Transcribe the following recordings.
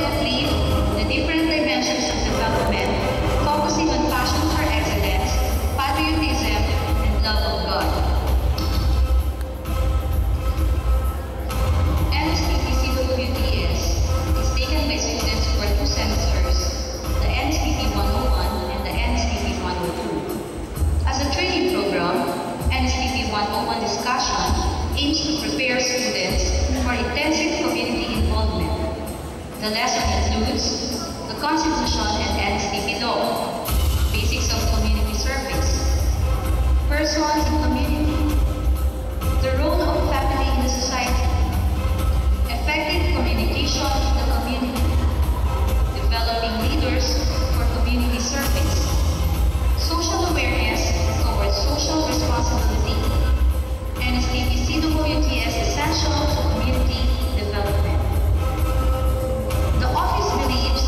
complete the different dimensions of development, focusing on passion for excellence, patriotism, and love of God. NSTP-CWTS is taken by students for 2 semesters, the NSTP 101 and the NSTP 102. As a training program, NSTP 101 discussion aims to prepare students for intensive community involvement. The lesson includes the Constitution and NSTP law, basics of community service, persons in community, the role of family in the society, effective communication in the community, developing leaders for community service, social awareness towards social responsibility, NSTP-CWTS essential to community development. The office believes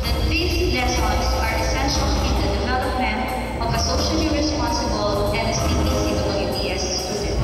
that these lessons are essential in the development of a socially responsible NSTP-CWTS student.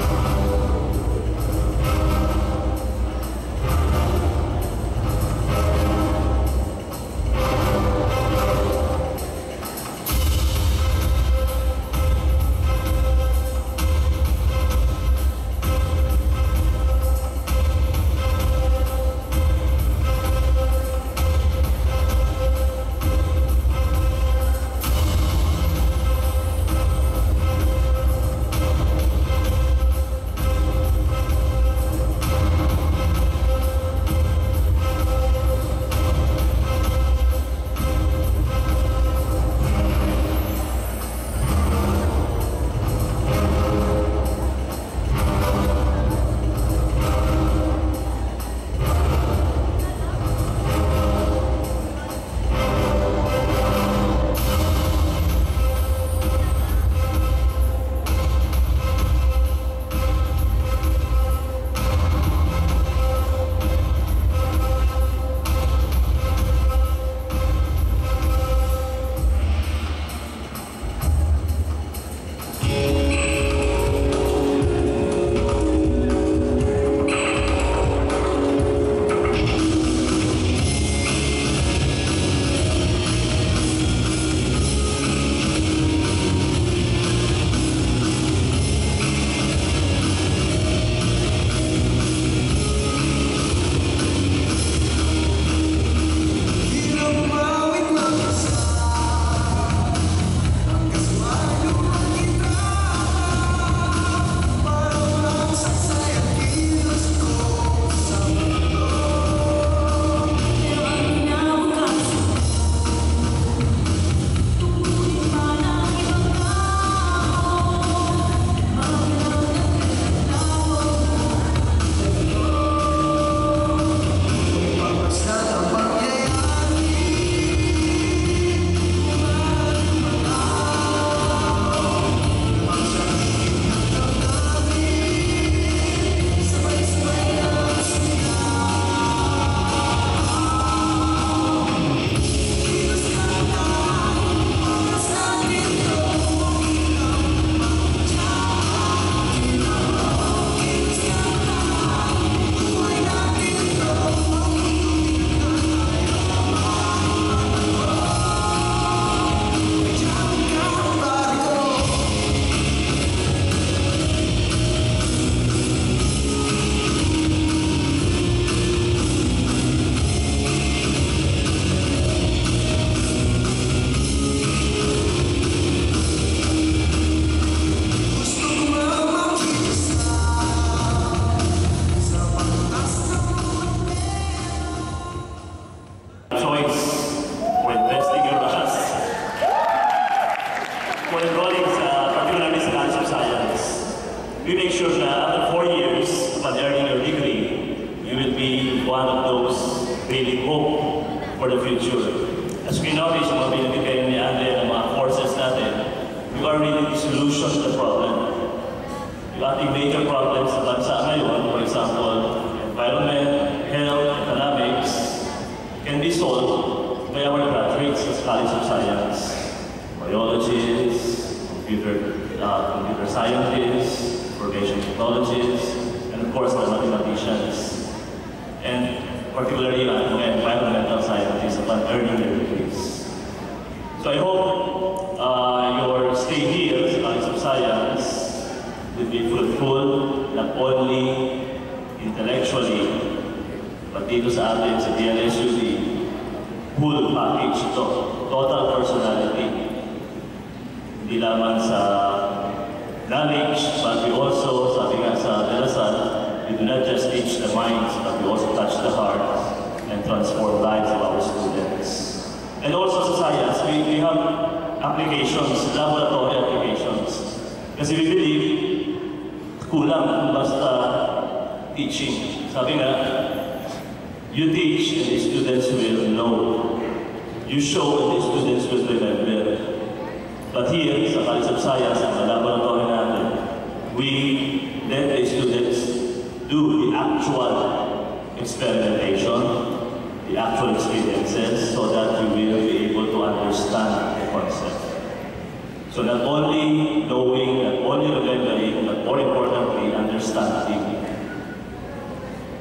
We make sure that after 4 years upon earning your degree, you will be one of those really hope for the future. As we notice, mobility kayo ni Andre ng mga courses natin, you are really the solution to the problem. Yung ating major problems sa bansa ngayon, for example, environment, health, economics, can be solved by our graduates sa College of Science, biologists, computer scientists, information technologists, and of course the mathematicians, and particularly environmental science. intellectually. Pag dito sa atin, sa DLSUD, full package ito. Total personality. Hindi lamang sa knowledge, but we also, sabi nga sa De La Salle, we do not just teach the minds, but we also touch the hearts and transform lives of our students. And also sa science, we have applications, laboratory applications. Kasi we believe, kulang basta teaching. Sabi nga, you teach and the students will know. You show and the students will remember. But here, sa College of Science, sa laboratory natin, we let the students do the actual experimentation, the actual experiences, so that you will be able to understand the concept. So not only knowing, not only remembering, but more importantly, understanding.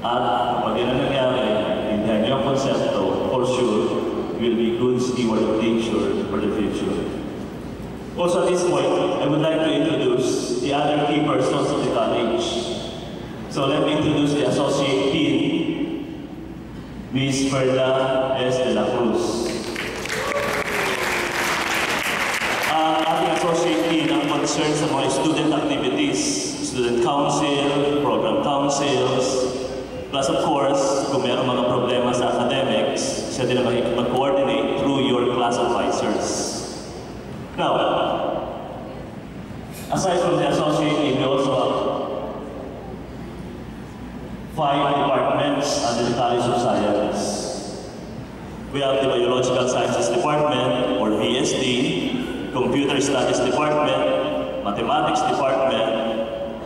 At kapag yan ang nangyari, intindihan niyo ang konsepto, for sure, will be good steward of nature for the future. Also at this point, I would like to introduce the other key persons of the college. So let me introduce the Associate Dean, Ms. Perla S. de la Cruz. Ang ating Associate Dean ang concerned sa mga student activities, student council, program councils, plus of course, kung mayroong mga problema sa academics, siya din ang mag-coordinate through your class advisors. Now, aside from the associate dean, we also have 5 departments under the College of Science. We have the Biological Sciences Department, or BSD, Computer Studies Department, Mathematics Department,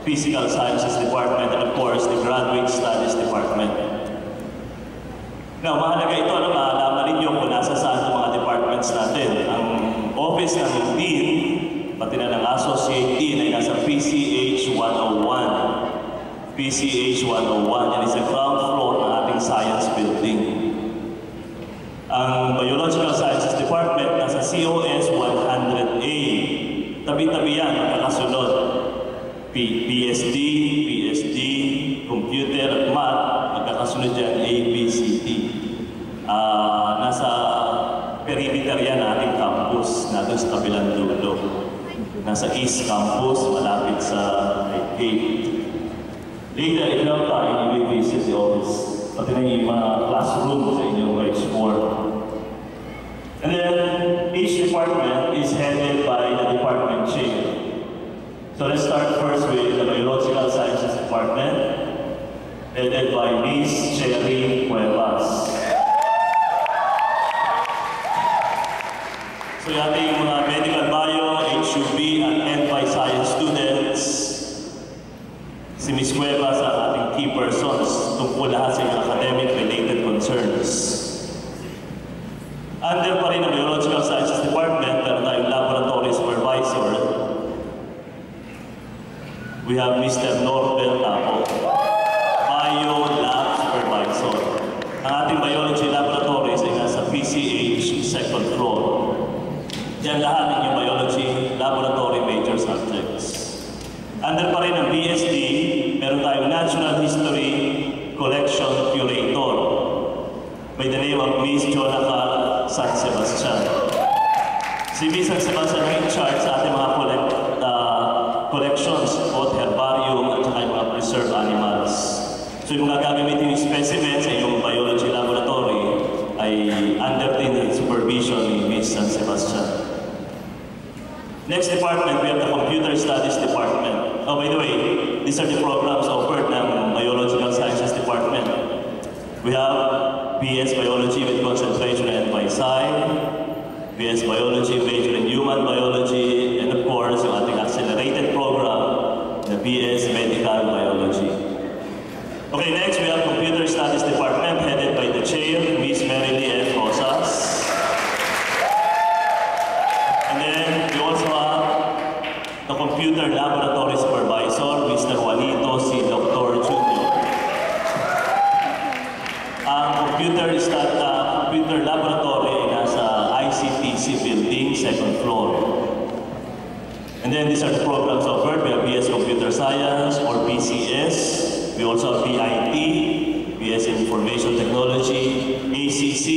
Physical Sciences Department, and of course, the Graduate Studies Department. Now, mahalaga ito na maalaman ninyo kung nasa saan ang mga departments natin. Ang office ng Dean, pati na ng Associate Dean ay nasa PCH 101. PCH 101, yan is the ground floor ng ating science building. Ang Biological Sciences Department nasa COS 100A. Tabi-tabi yan, magkakasunod. PSD, PSD, Computer at Math, magkakasunod yan ABCD. Nasa perimeter yan ating campus, natin sa kabilang dulo. Nasa East Campus, malapit sa gate. Later, if you have time, you may visit the office. Pati na yung mga classroom sa inyong explore. And then, each department is headed by the department chair. So let's start first with the Biological Sciences Department, headed by Ms. Cherry Cuevas. So yung ating mga medical bio, HUB at NFI science students, si Ms. Cuevas ang ating key persons tungkol lahat sa academic-related concerns. Under pa rin ang Biological Sciences Department, meron tayong laboratory supervisor. We have Mr. Norbert Tapo, Bio Lab Supervisor. Ang ating biology laboratories ay nasa PCH second floor. Diyan lahat ng yung biology laboratory major subjects. Under pa rin ang BSD, meron tayong Natural History Collection Curator by the name of Ms. Jonathan San Sebastian. Si Ms. San Sebastian ay in charge sa ating mga collections, both herbarium at saka yung mga preserved animals. So yung mga gagamitin yung specimens sa yung biology laboratory ay under the supervision ni Ms. San Sebastian. Next department, we have the Computer Studies Department. Oh, by the way, these are the programs offered ng Biological Sciences Department. We have BS Biology with concentration in Phi-Sci, BS Biology major in Human Biology, and of course, yung ating accelerated program, the BS Medical Biology. Okay, next we have Computer Studies Department headed by the chair, Ms. Merily F. Rosas. And then we also have the Computer Laboratory Supervisor, Mr. Juanito C. Dr. Jr. Ang computer laboratory ay nasa ICTC building, second floor. And then these are the programs offered. We have BS Computer Science or BCS. We also have BIT, BS in Information Technology, ACC,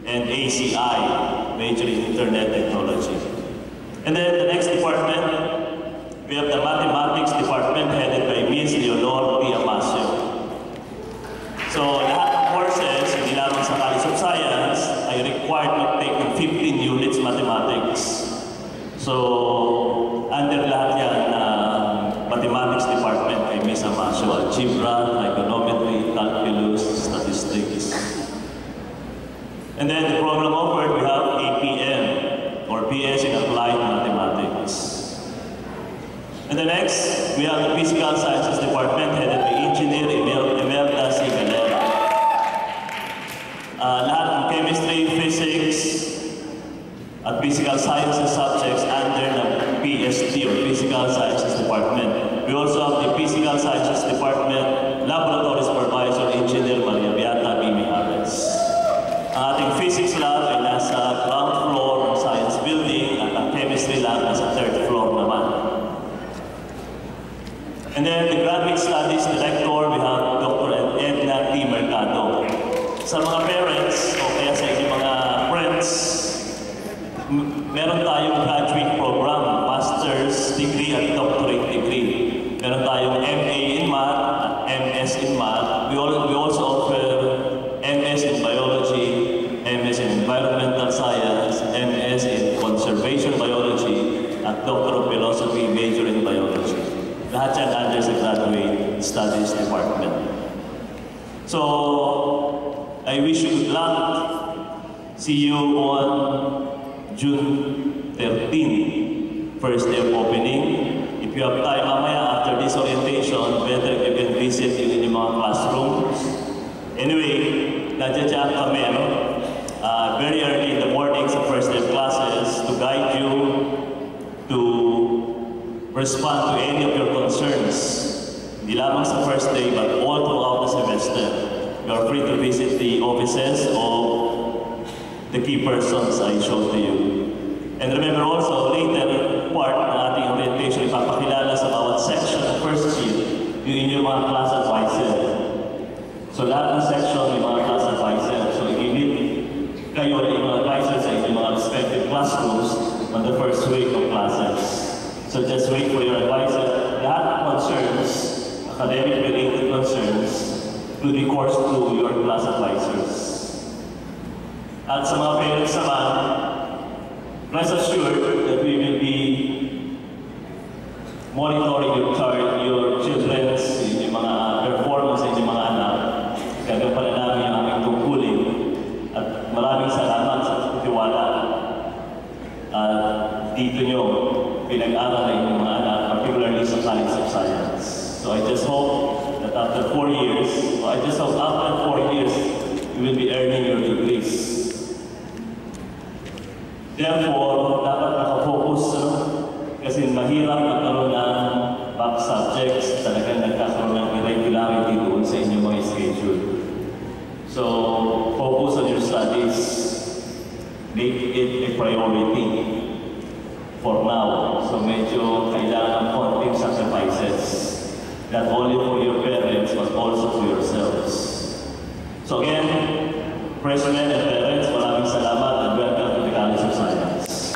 and ACI, major in Internet Technology. And then the next department, we have the Mathematics Department headed by Ms. Leonor P. Amasio. So lahat ng courses, hindi lamang sa College of Science, ay required to take ng 15 units mathematics. So under lahat yan na Mathematics Department kay Ms. Amasio, Algebra, Trigonometry, Calculus, Statistics. And then the program offered, we have APM, or BS in Applied Mathematics. And the next, we have the Physical Sciences Department headed by Engineer Imelda C. Galera. Lahat ng Chemistry, Physics, at Physical Sciences subjects under the PST, or Physical Sciences Department. We also have the Physical Sciences Department Laboratory Supervisor, Engineer Maria Beata B. Mijares. Ang ating Physics Lab ay nasa ground floor ng Science Building at ang Chemistry Lab nasa third floor naman. And then the Graduate Studies Director, we have Dr. Edna T. Mercado. Sa mga parents o kaya sa inyong mga friends, meron tayong graduate program, master's degree at doctorate degree. Meron tayong MA in Math at MS in Math. We also offer MS in Biology, MS in Environmental Science, MS in Conservation Biology, at Doctor of Philosophy, major in Biology. Lahat yan under sa Graduate Studies Department. So, I wish you good luck. See you on June 13, first day of opening. If you have time mamaya after this orientation, better if you can visit in yung mga classrooms. Anyway, nandiyan kami, very early in the morning sa first day of classes to guide you to respond to any of your concerns. Hindi lamang sa first day, but all throughout the semester. You are free to visit the offices of the key persons I showed to you. And remember also, later part ng ating orientation, ipapakilala sa bawat section ng first year, yung inyong mga class advisor. So lahat ng section, may mga class advisor. So i-meet kayo na yung advisor sa inyong mga respective classrooms on the first week of classes. So just wait for your advisor. Lahat ng concerns, academic-related concerns, to be coursed to your class advisors. At sa mga parents naman, rest assured that we will be monitoring your children's yung mga performance sa inyong mga anak. Gagampanan namin ang aming tungkulin. At maraming salamat sa tiwala. At dito nyo pinag-aral na inyong mga anak, particularly sa College of Science. So I just hope that after 4 years, you will be earning your degrees. Therefore, dapat nakafocus, kasi mahirap magkaroon ng back subjects, talagang nagkakaroon ng irregularity doon sa inyong mga schedule. So, focus on your studies. Make it a priority for now. So, medyo kailangan ng konting sacrifices. Not only for your parents, but also for yourselves. So again, freshmen and parents, maraming salamat and welcome to the College of Science.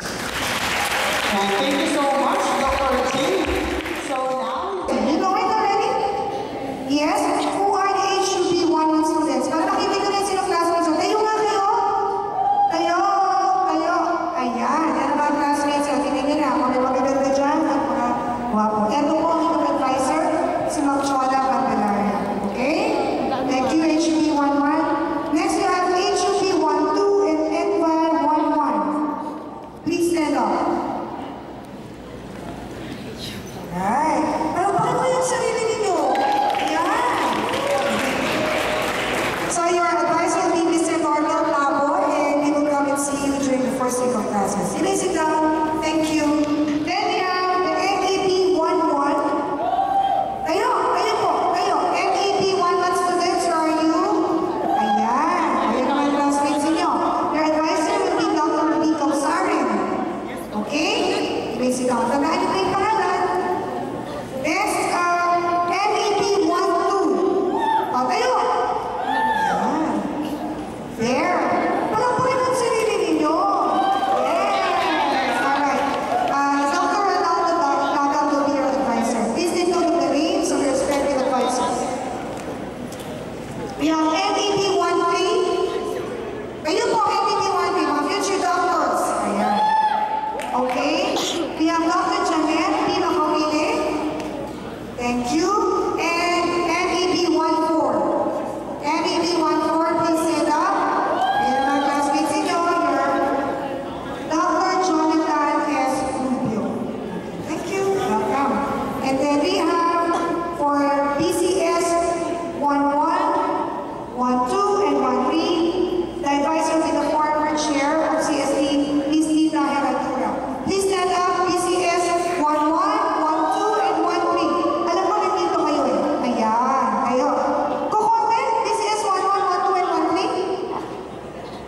And thank you so much, Dr. Tim. So now, You know it already? Yes? Who are the HUB11 students? Para nakikita rin sila classmates. So, tayo nga kayo. Tayo. Ayan. Yan ang mga classmates. So, tingnan nyo na. Kung may magaganda dyan, at mga guwapo. Ito po ang inyong advisor, si Magchola Candelaria. Okay? Thank you, HUB11. Next, we have HUB12.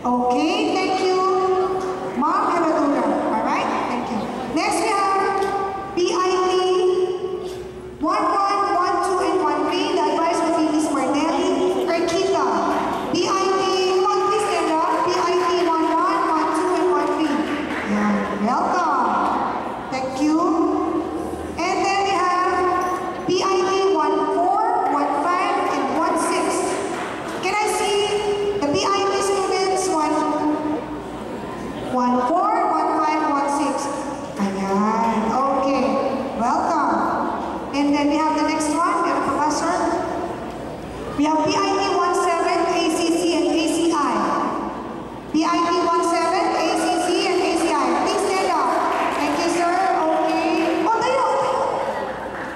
Okay, thank you. Ma'am Heradura. Alright, thank you. Next we have PIT 11, 12, and 13. The advice will be Miss Marnelli Erquita. PIT, come on, please stand up. PIT 11, 12, and 13. Yeah, welcome. Thank you. And then we have PIT 14, 15, and 16. Can I see the PIT students? 14, 15, 16. Ayan. Okay. Welcome. And then we have the next one. We have Professor. We have PIT 17, ACC, and ACI. PIT 17, ACC, and ACI. Please stand up. Thank you, sir. Okay. Oh, tayo.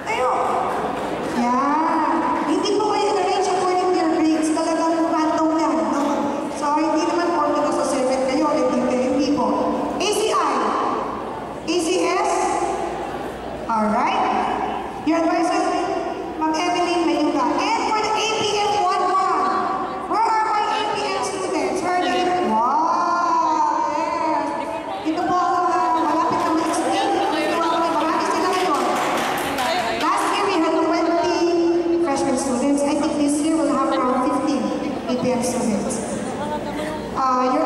Tayo. Yan. Hindi po kayo na-range according to your grades. Talagang random yan. No? So, hindi naman porto na sa 7 kayo. Hindi kayo people. ACI. ACS. Alright. Your advisor, Ma'am Evelyn Mayuga. And for the APM 11, where are my APM students? Where are they? Wow! Yes. Ito po, malapit na mag-explain. Marami sila ngayon. Last year, we had 20 freshman students. I think this year we'll have around 15 APM students. Your